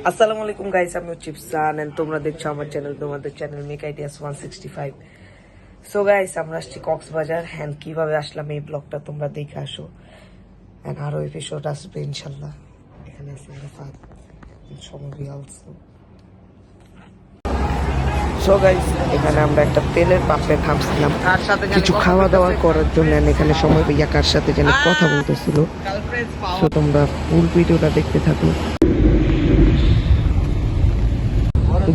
আসসালামু আলাইকুম গাইস, আমি চিপসান এন্ড তোমরা দেখছো আমার চ্যানেল, তোমাদের channel make ideas 165। So guys, আমরা আসছি কক্সবাজার। হ্যাঁ, কিভাবে আসলাম এই ব্লগটা তোমরা দেখে আসো। এন্ড আরো এপিসোড আসবে ইনশাল্লাহ। এখানে আছে রাফাত, সমবি অলসো। সো গাইস, এখানে আমরা একটা তেলের পাম্পে থামছিলাম কিছু খাওয়া দাওয়া করার জন্য। এখানে সময় কার সাথে যেন কথা বলতেছিল। সো তোমরা ফুল ভিডিওটা দেখতে থাকো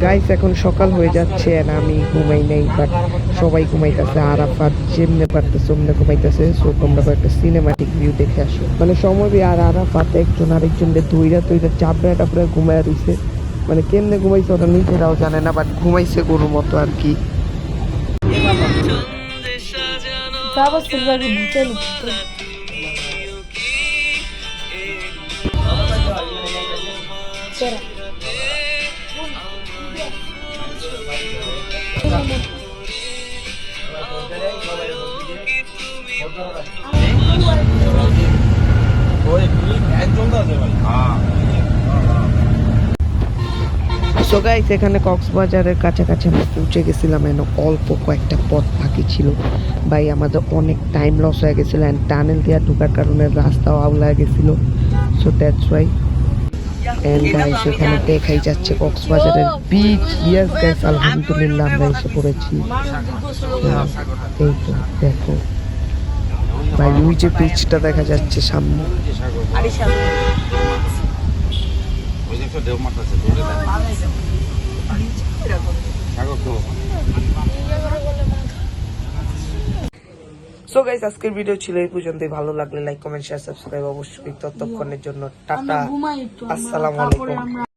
গাইস। এখন সকাল হয়ে যাচ্ছে আর আমি ঘুমাই নাই, বাট সবাই ঘুমাইতেছে। আরাফাত যেমনে পারতেছে অমনে ঘুমাইতেছে। সো তোমরা একটা সিনেমাটিক ভিউ দেখে আসো। মানে সময় আর আরাফাত একজন আরেকজনকে ধইরা চাপড়াটা পুরো ঘুমায় রইছে। মানে কেমনে ঘুমাইছে ওরা নিজেরাও জানে না, বাট ঘুমাইছে গরুর মতো আর কি। সো গাইস, এখানে কক্সবাজারের কাছাকাছি আমরা পৌঁছে গেছিলাম। অল্প কয়েকটা পথ বাকি ছিল ভাই, আমাদের অনেক টাইম লস হয়ে গেছিল। অ্যান্ড টানেল দিয়ে ঢোকার কারণে রাস্তাও আউলা গেছিল। So that's why. And guys, এখানে দেখাই যাচ্ছে কক্সবাজারের বিচ। ইয়েস গাইস, আলহামদুলিল্লাহ আমরা এসে পড়েছি। এই তো দেখো ভাই, ওই যে বিচটা দেখা যাচ্ছে সামনে। সো গাইস, আজকের ভিডিও ছিল এই পর্যন্তই। ভালো লাগলে লাইক, কমেন্ট, শেয়ার, সাবস্ক্রাইব অবশ্যই। ততক্ষণের জন্য টাটা, আসসালামু আলাইকুম।